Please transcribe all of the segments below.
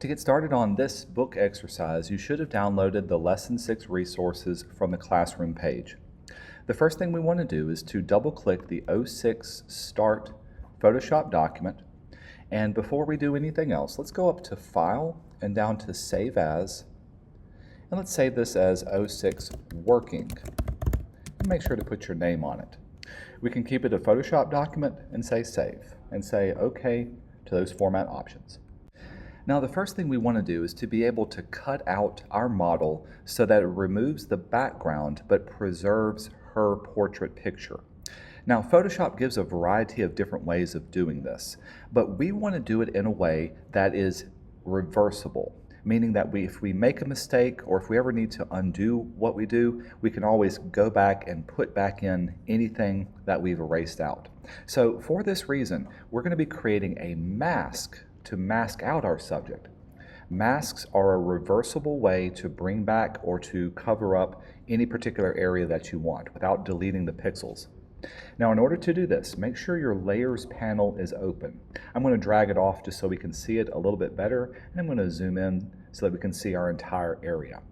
To get started on this book exercise, you should have downloaded the Lesson 6 resources from the classroom page. The first thing we want to do is to double-click the 06 Start Photoshop document. And before we do anything else, let's go up to File and down to Save As. And let's save this as 06 Working. And make sure to put your name on it. We can keep it a Photoshop document and say Save, and say OK to those format options. Now the first thing we want to do is to be able to cut out our model so that it removes the background but preserves her portrait picture. Now Photoshop gives a variety of different ways of doing this, but we want to do it in a way that is reversible, meaning that if we make a mistake or if we ever need to undo what we do, we can always go back and put back in anything that we've erased out. So for this reason, we're going to be creating a mask to mask out our subject. Masks are a reversible way to bring back or to cover up any particular area that you want without deleting the pixels. Now in order to do this, make sure your Layers panel is open. I'm going to drag it off just so we can see it a little bit better, and I'm going to zoom in so that we can see our entire area.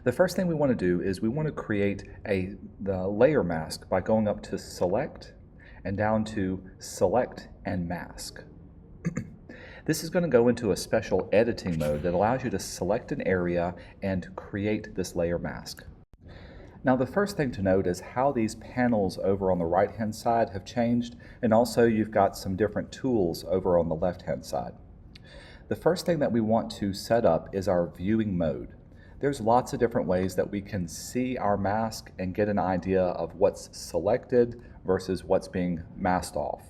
The first thing we want to do is we want to create the layer mask by going up to Select and down to Select and Mask. This is going to go into a special editing mode that allows you to select an area and create this layer mask. Now the first thing to note is how these panels over on the right hand side have changed, and also you've got some different tools over on the left hand side. The first thing that we want to set up is our viewing mode. There's lots of different ways that we can see our mask and get an idea of what's selected versus what's being masked off.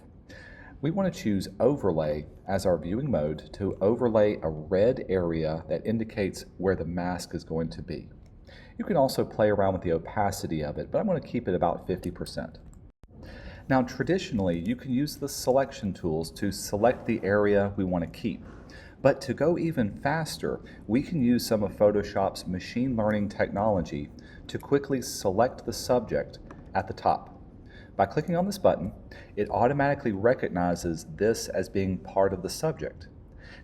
We want to choose Overlay as our viewing mode to overlay a red area that indicates where the mask is going to be. You can also play around with the opacity of it, but I'm going to keep it about 50%. Now traditionally, you can use the selection tools to select the area we want to keep. But to go even faster, we can use some of Photoshop's machine learning technology to quickly select the subject at the top. By clicking on this button, it automatically recognizes this as being part of the subject.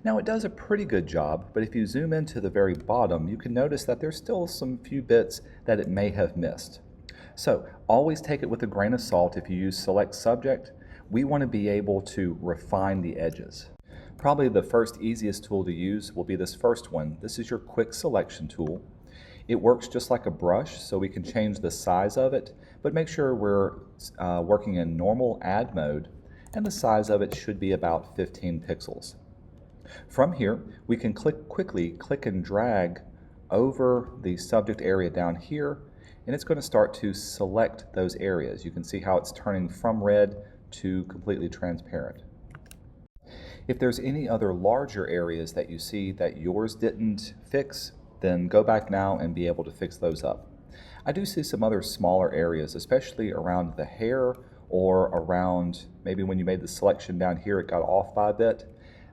Now it does a pretty good job, but if you zoom into the very bottom, you can notice that there's still some few bits that it may have missed. So always take it with a grain of salt if you use Select Subject. We want to be able to refine the edges. Probably the first easiest tool to use will be this first one. This is your Quick Selection tool. It works just like a brush, so we can change the size of it, but make sure we're working in normal add mode, and the size of it should be about 15 pixels. From here, we can quickly click and drag over the subject area down here, and it's going to start to select those areas. You can see how it's turning from red to completely transparent. If there's any other larger areas that you see that yours didn't fix, then go back now and be able to fix those up. I do see some other smaller areas, especially around the hair or around maybe when you made the selection down here it got off by a bit.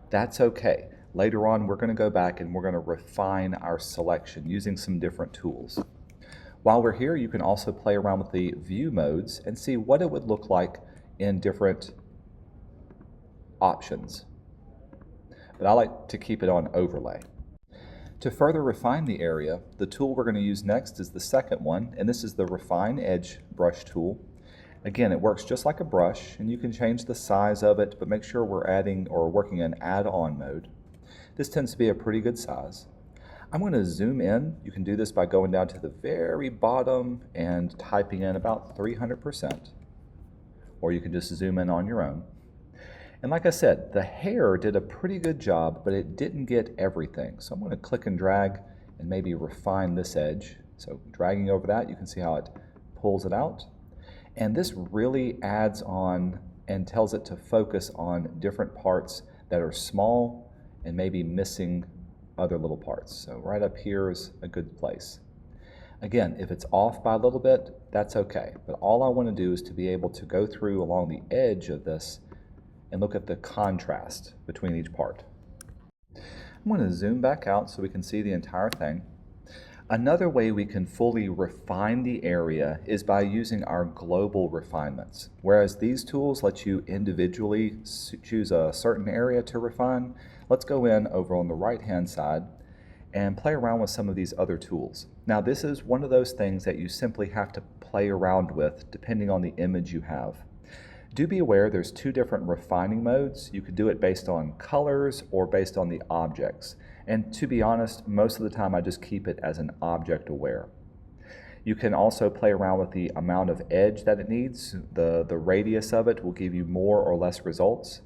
That's okay. Later on we're going to go back and we're going to refine our selection using some different tools. While we're here, you can also play around with the view modes and see what it would look like in different options. But I like to keep it on Overlay. To further refine the area, the tool we're going to use next is the second one, and this is the Refine Edge brush tool. Again, it works just like a brush, and you can change the size of it, but make sure we're adding or working in add-on mode. This tends to be a pretty good size. I'm going to zoom in. You can do this by going down to the very bottom and typing in about 300%, or you can just zoom in on your own. And like I said, the hair did a pretty good job, but it didn't get everything. So I'm going to click and drag and maybe refine this edge. So dragging over that, you can see how it pulls it out. And this really adds on and tells it to focus on different parts that are small and maybe missing other little parts. So right up here is a good place. Again, if it's off by a little bit, that's okay. But all I want to do is to be able to go through along the edge of this and look at the contrast between each part. I'm going to zoom back out so we can see the entire thing. Another way we can fully refine the area is by using our global refinements. Whereas these tools let you individually choose a certain area to refine, let's go in over on the right-hand side and play around with some of these other tools. Now, this is one of those things that you simply have to play around with depending on the image you have. Do be aware there's two different refining modes. You could do it based on colors or based on the objects. And to be honest, most of the time I just keep it as an object aware. You can also play around with the amount of edge that it needs. The radius of it will give you more or less results.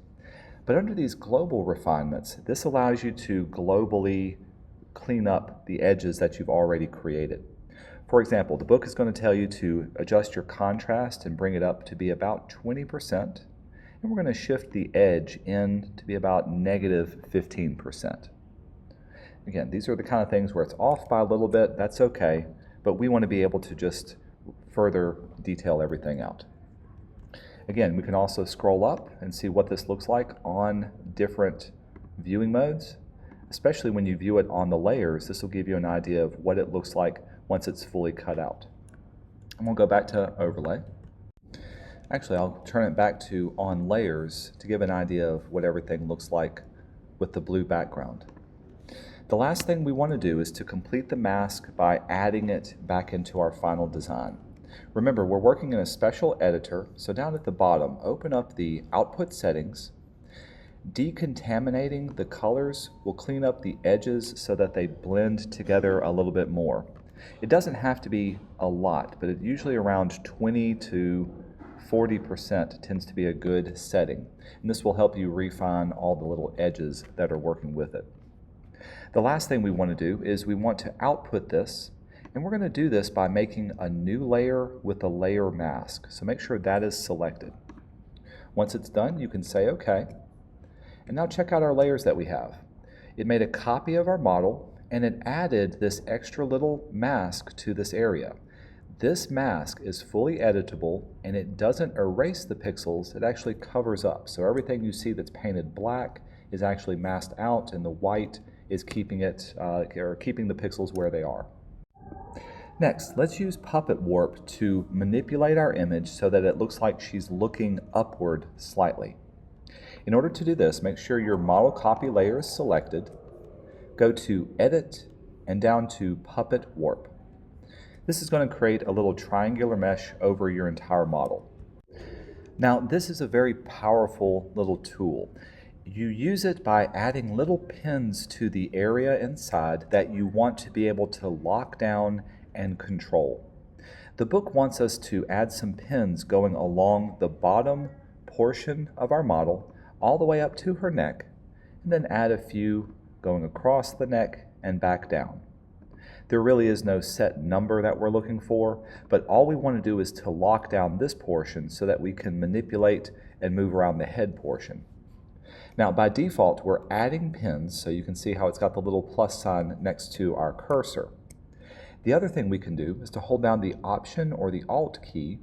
But under these global refinements, this allows you to globally clean up the edges that you've already created. For example, the book is going to tell you to adjust your contrast and bring it up to be about 20%. And we're going to shift the edge in to be about negative 15%. Again, these are the kind of things where it's off by a little bit, that's okay, but we want to be able to just further detail everything out. Again, we can also scroll up and see what this looks like on different viewing modes. Especially when you view it on the layers, this will give you an idea of what it looks like once it's fully cut out. And we'll go back to overlay. Actually, I'll turn it back to on layers to give an idea of what everything looks like with the blue background. The last thing we want to do is to complete the mask by adding it back into our final design. Remember, we're working in a special editor, so down at the bottom, open up the output settings. Decontaminating the colors will clean up the edges so that they blend together a little bit more. It doesn't have to be a lot, but it usually around 20 to 40% tends to be a good setting. And this will help you refine all the little edges that are working with it. The last thing we want to do is we want to output this, and we're going to do this by making a new layer with a layer mask. So make sure that is selected. Once it's done, you can say OK. And now check out our layers that we have. It made a copy of our model and it added this extra little mask to this area. This mask is fully editable and it doesn't erase the pixels, it actually covers up. So everything you see that's painted black is actually masked out and the white is keeping it, keeping the pixels where they are. Next, let's use Puppet Warp to manipulate our image so that it looks like she's looking upward slightly. In order to do this, make sure your model copy layer is selected, go to Edit, and down to Puppet Warp. This is going to create a little triangular mesh over your entire model. Now, this is a very powerful little tool. You use it by adding little pins to the area inside that you want to be able to lock down and control. The book wants us to add some pins going along the bottom portion of our model all the way up to her neck, and then add a few going across the neck and back down. There really is no set number that we're looking for, but all we want to do is to lock down this portion so that we can manipulate and move around the head portion. Now, by default, we're adding pins, so you can see how it's got the little plus sign next to our cursor. The other thing we can do is to hold down the Option or the Alt key.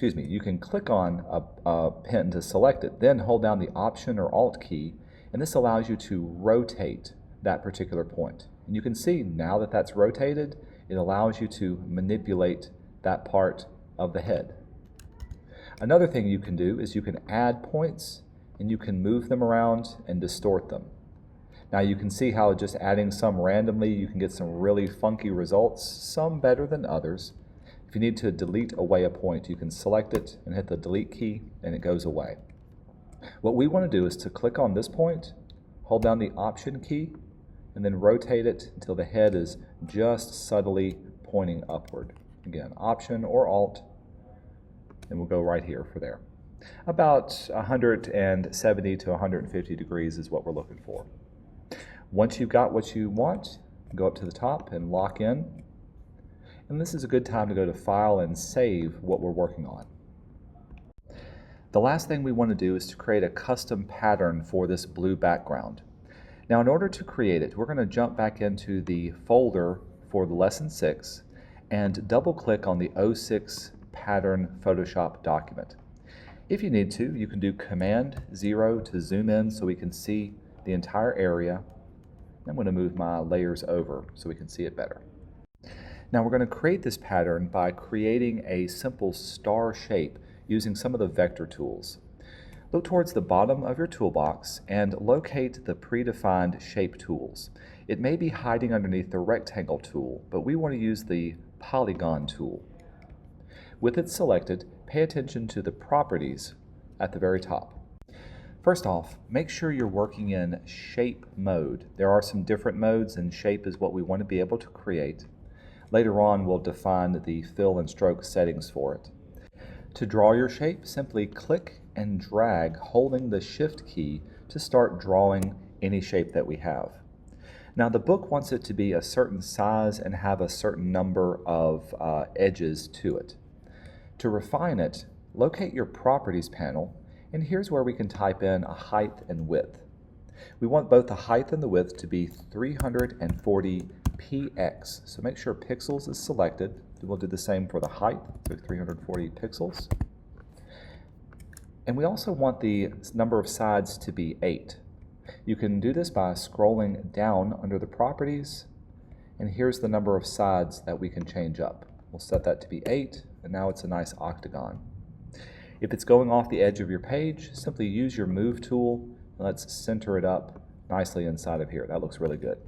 You can click on a pin to select it, then hold down the Option or Alt key, and this allows you to rotate that particular point. And you can see now that that's rotated, it allows you to manipulate that part of the head. Another thing you can do is you can add points and you can move them around and distort them. Now you can see how just adding some randomly, you can get some really funky results, some better than others. If you need to delete away a point, you can select it and hit the delete key and it goes away. What we want to do is to click on this point, hold down the Option key, and then rotate it until the head is just subtly pointing upward. Again, Option or Alt, and we'll go right here for there. About 170 to 150 degrees is what we're looking for. Once you've got what you want, go up to the top and lock in. And this is a good time to go to File and save what we're working on. The last thing we want to do is to create a custom pattern for this blue background. Now, in order to create it, we're going to jump back into the folder for the Lesson 6 and double-click on the 06 Pattern Photoshop document. If you need to, you can do Command-0 to zoom in so we can see the entire area. I'm going to move my layers over so we can see it better. Now we're going to create this pattern by creating a simple star shape using some of the vector tools. Look towards the bottom of your toolbox and locate the predefined shape tools. It may be hiding underneath the rectangle tool, but we want to use the polygon tool. With it selected, pay attention to the properties at the very top. First off, make sure you're working in shape mode. There are some different modes, and shape is what we want to be able to create. Later on, we'll define the fill and stroke settings for it. To draw your shape, simply click and drag holding the Shift key to start drawing any shape that we have. Now the book wants it to be a certain size and have a certain number of edges to it. To refine it, locate your Properties panel, and here's where we can type in a height and width. We want both the height and the width to be 340 px, so make sure pixels is selected. We'll do the same for the height, so 340 pixels. And we also want the number of sides to be 8. You can do this by scrolling down under the properties, and here's the number of sides that we can change up. We'll set that to be 8, and now it's a nice octagon. If it's going off the edge of your page, simply use your Move tool, and let's center it up nicely inside of here. That looks really good.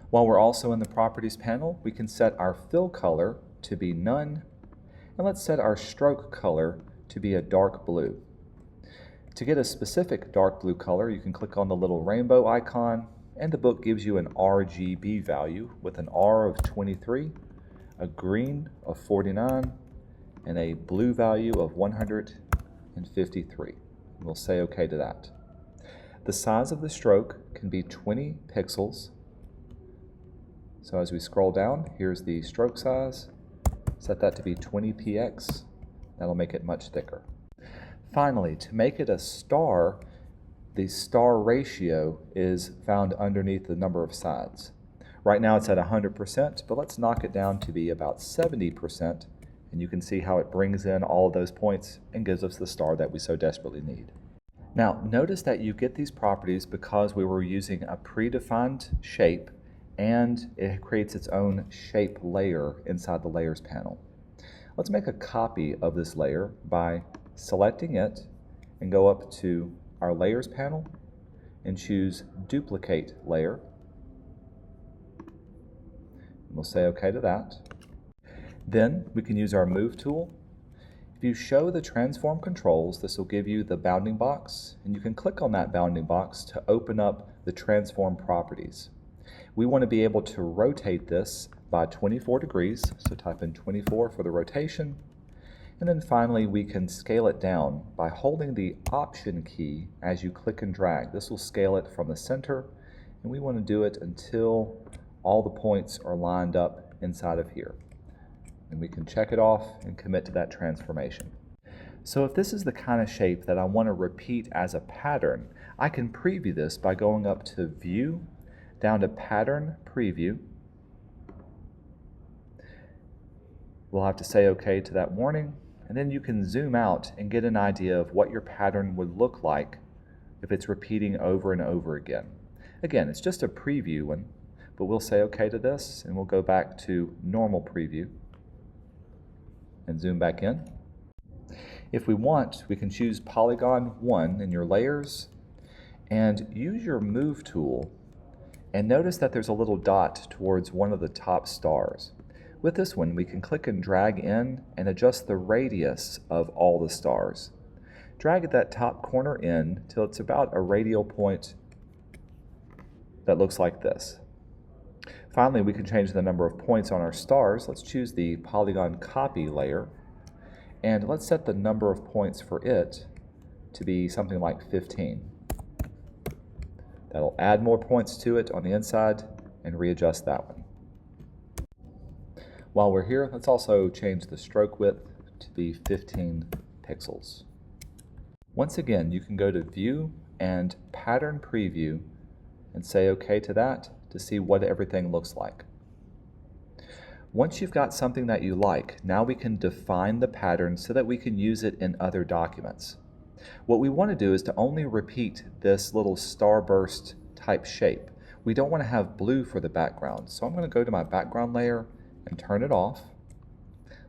While we're also in the Properties panel, we can set our fill color to be none, and let's set our stroke color to be a dark blue. To get a specific dark blue color, you can click on the little rainbow icon, and the book gives you an RGB value with an R of 23, a green of 49, and a blue value of 153. We'll say OK to that. The size of the stroke can be 20 pixels. So as we scroll down, here's the stroke size. Set that to be 20 px. That'll make it much thicker. Finally, to make it a star, the star ratio is found underneath the number of sides. Right now it's at 100%, but let's knock it down to be about 70%, and you can see how it brings in all of those points and gives us the star that we so desperately need. Now, notice that you get these properties because we were using a predefined shape, and it creates its own shape layer inside the Layers panel. Let's make a copy of this layer by selecting it and go up to our Layers panel and choose Duplicate Layer. We'll say OK to that. Then we can use our Move tool. If you show the transform controls, this will give you the bounding box, and you can click on that bounding box to open up the transform properties. We want to be able to rotate this by 24 degrees, so type in 24 for the rotation. And then finally we can scale it down by holding the Option key as you click and drag. This will scale it from the center, and we want to do it until all the points are lined up inside of here. And we can check it off and commit to that transformation. So if this is the kind of shape that I want to repeat as a pattern, I can preview this by going up to View, down to Pattern Preview. We'll have to say OK to that warning, and then you can zoom out and get an idea of what your pattern would look like if it's repeating over and over again. Again, it's just a preview one, but we'll say OK to this, and we'll go back to normal preview and zoom back in. If we want, we can choose Polygon 1 in your layers and use your Move tool, and notice that there's a little dot towards one of the top stars. With this one, we can click and drag in and adjust the radius of all the stars. Drag that top corner in till it's about a radial point that looks like this. Finally, we can change the number of points on our stars. Let's choose the Polygon Copy layer, and let's set the number of points for it to be something like 15. That'll add more points to it on the inside and readjust that one. While we're here, let's also change the stroke width to be 15 pixels. Once again, you can go to View and Pattern Preview and say OK to that to see what everything looks like. Once you've got something that you like, now we can define the pattern so that we can use it in other documents. What we want to do is to only repeat this little starburst type shape. We don't want to have blue for the background, so I'm going to go to my background layer and turn it off.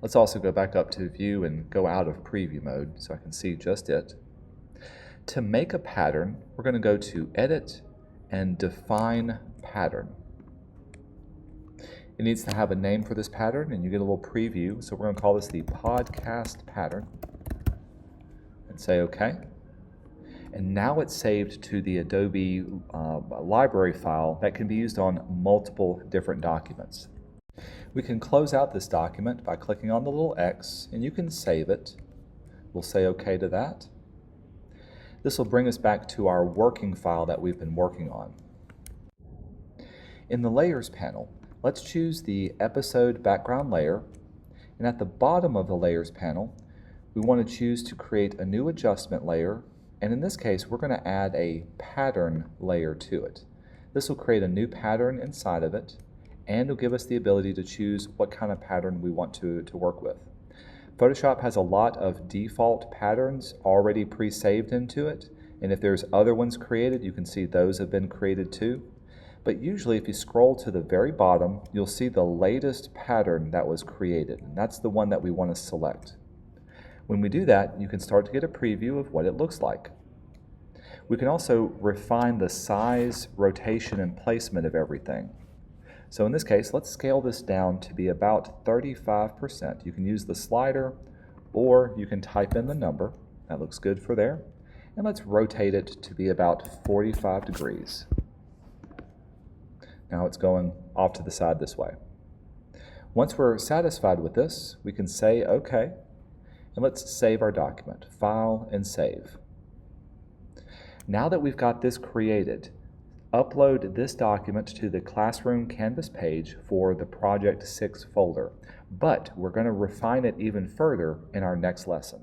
Let's also go back up to view and go out of preview mode so I can see just it. To make a pattern, we're going to go to Edit and Define Pattern. It needs to have a name for this pattern, and you get a little preview. So we're going to call this the podcast pattern and say OK. And now it's saved to the Adobe library file that can be used on multiple different documents. We can close out this document by clicking on the little X, and you can save it. We'll say OK to that. This will bring us back to our working file that we've been working on. In the Layers panel, let's choose the episode background layer, and at the bottom of the Layers panel, we want to choose to create a new adjustment layer, and in this case, we're going to add a pattern layer to it. This will create a new pattern inside of it, and will give us the ability to choose what kind of pattern we want to work with. Photoshop has a lot of default patterns already pre-saved into it, and if there's other ones created, you can see those have been created too. But usually if you scroll to the very bottom, you'll see the latest pattern that was created, and that's the one that we want to select. When we do that, you can start to get a preview of what it looks like. We can also refine the size, rotation, and placement of everything. So in this case, let's scale this down to be about 35%. You can use the slider, or you can type in the number. That looks good for there. And let's rotate it to be about 45 degrees. Now it's going off to the side this way. Once we're satisfied with this, we can say OK, and let's save our document. File and Save. Now that we've got this created, upload this document to the Classroom Canvas page for the Project 6 folder, but we're going to refine it even further in our next lesson.